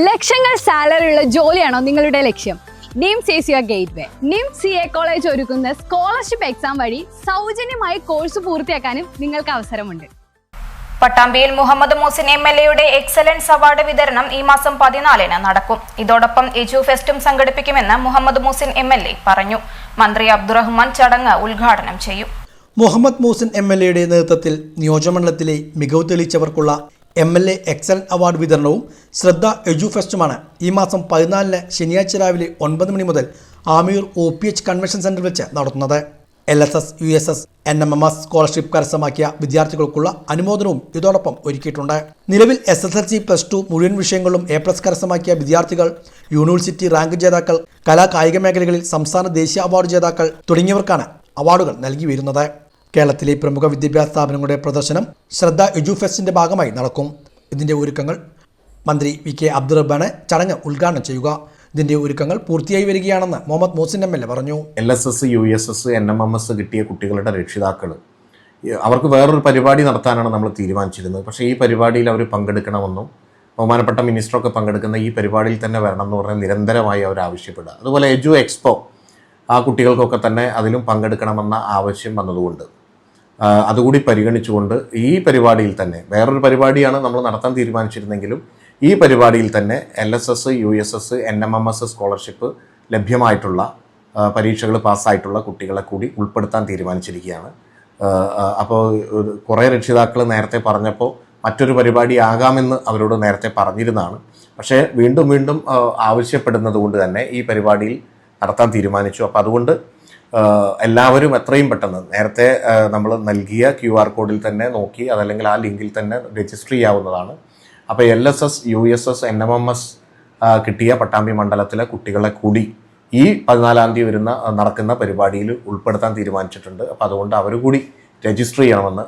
ലക്ഷങ്ങൾ സാലറിയുള്ള ജോലിയാണോ നിങ്ങളുടെ ലക്ഷ്യം? NIMS is your gateway. NIMS CA college ഒരുക്കുന്ന സ്കോളർഷിപ്പ് എക്സാം വഴി സൗജന്യമായി കോഴ്സ് പൂർത്തിയാക്കാനും നിങ്ങൾക്ക് അവസരമുണ്ട്. പട്ടാമ്പിയിൽ മുഹമ്മദ് മൂസിൻ MLAയുടെ എക്സലൻസ് അവാർഡ് വിതരണം ഈ മാസം 14-ന് നടക്കും. ഇതോടൊപ്പം എജു ഫെസ്റ്റും സംഘടിപ്പിക്കുമെന്ന് മുഹമ്മദ് മൂസിൻ MLA പറഞ്ഞു. മന്ത്രി അബ്ദുറഹ്മാൻ ചടങ്ങ് ഉദ്ഘാടനം ചെയ്യും. മുഹമ്മദ് മൂസിൻ MLAയുടെ നേതൃത്വത്തിൽ നിയോജകമണ്ഡലത്തിലെ മികവ് തെളിയിച്ചവർക്കുള്ള MLA എക്സലൻസ് അവാർഡ് വിതരണവും ശ്രദ്ധ എജു ഫെസ്റ്റുമാണ് ഈ മാസം 14-ന് ശനിയാഴ്ച രാവിലെ 9 മണി മുതൽ ആമിയൂർ OPH കൺവെൻഷൻ സെന്ററിൽ വെച്ച് നടത്തുന്നത്. LSS, USS, NMMS സ്കോളർഷിപ്പ് കരസ്ഥമാക്കിയ വിദ്യാർത്ഥികൾക്കുള്ള അനുമോദനവും ഇതോടൊപ്പം ഒരുക്കിയിട്ടുണ്ട്. നിലവിൽ SSLC, +2 മുഴുവൻ വിഷയങ്ങളിലും A+ കരസ്ഥമാക്കിയ വിദ്യാർത്ഥികൾ, യൂണിവേഴ്സിറ്റി റാങ്ക് ജേതാക്കൾ, കലാ കായിക മേഖലകളിൽ സംസ്ഥാന ദേശീയ അവാർഡ് ജേതാക്കൾ തുടങ്ങിയവർക്കാണ് അവാർഡുകൾ നൽകി വരുന്നത്. കേരളത്തിലെ പ്രമുഖ വിദ്യാഭ്യാസ സ്ഥാപനങ്ങളുടെ പ്രദർശനം ശ്രദ്ധ എജു ഫെസ്റ്റിന്റെ ഭാഗമായി നടക്കും. ഇതിന്റെ ഒരുക്കങ്ങൾ മന്ത്രി VK അബ്ദുറഹ്മാനാണ് ചടങ്ങ് ഉദ്ഘാടനം ചെയ്യുക. ഇതിന്റെ ഒരുക്കങ്ങൾ പൂർത്തിയായി വരികയാണെന്ന് മുഹമ്മദ് മൂസിൻ MLA പറഞ്ഞു. LSS, USS, NMMS കിട്ടിയ കുട്ടികളുടെ രക്ഷിതാക്കൾ അവർക്ക് വേറൊരു പരിപാടി നടത്താനാണ് നമ്മൾ തീരുമാനിച്ചിരുന്നത്. പക്ഷേ ഈ പരിപാടിയിൽ അവർ പങ്കെടുക്കണമെന്നും ബഹുമാനപ്പെട്ട മിനിസ്റ്ററൊക്കെ പങ്കെടുക്കുന്ന ഈ പരിപാടിയിൽ തന്നെ വരണം എന്ന് പറഞ്ഞാൽ നിരന്തരമായി അവർ ആവശ്യപ്പെടുക. അതുപോലെ എജു എക്സ്പോ ആ കുട്ടികൾക്കൊക്കെ തന്നെ അതിലും പങ്കെടുക്കണമെന്ന ആവശ്യം വന്നതുകൊണ്ട് അതുകൂടി പരിഗണിച്ചുകൊണ്ട് ഈ പരിപാടിയിൽ തന്നെ വേറൊരു പരിപാടിയാണ് നമ്മൾ നടത്താൻ തീരുമാനിച്ചിരുന്നെങ്കിലും ഈ പരിപാടിയിൽ തന്നെ LSS, USS, NMMS സ്കോളർഷിപ്പ് ലഭ്യമായിട്ടുള്ള പരീക്ഷകൾ പാസ്സായിട്ടുള്ള കുട്ടികളെ കൂടി ഉൾപ്പെടുത്താൻ തീരുമാനിച്ചിരിക്കുകയാണ്. അപ്പോൾ കുറേ രക്ഷിതാക്കൾ നേരത്തെ പറഞ്ഞപ്പോൾ മറ്റൊരു പരിപാടി ആകാമെന്ന് അവരോട് നേരത്തെ പറഞ്ഞിരുന്നതാണ്. പക്ഷേ വീണ്ടും ആവശ്യപ്പെടുന്നത് കൊണ്ട് തന്നെ ഈ പരിപാടിയിൽ നടത്താൻ തീരുമാനിച്ചു. അപ്പോൾ അതുകൊണ്ട് എല്ലാവരും എത്രയും പെട്ടെന്ന് നേരത്തെ നമ്മൾ നൽകിയ QR കോഡിൽ തന്നെ നോക്കി അതല്ലെങ്കിൽ ആ ലിങ്കിൽ തന്നെ രജിസ്റ്റർ ചെയ്യാവുന്നതാണ്. അപ്പോൾ LSS, USS, NMMS കിട്ടിയ പട്ടാമ്പി മണ്ഡലത്തിലെ കുട്ടികളെ കൂടി ഈ 14-ാം തീയതി നടക്കുന്ന പരിപാടിയിൽ ഉൾപ്പെടുത്താൻ തീരുമാനിച്ചിട്ടുണ്ട്. അപ്പോൾ അതുകൊണ്ട് അവർ കൂടി രജിസ്റ്റർ ചെയ്യണമെന്ന്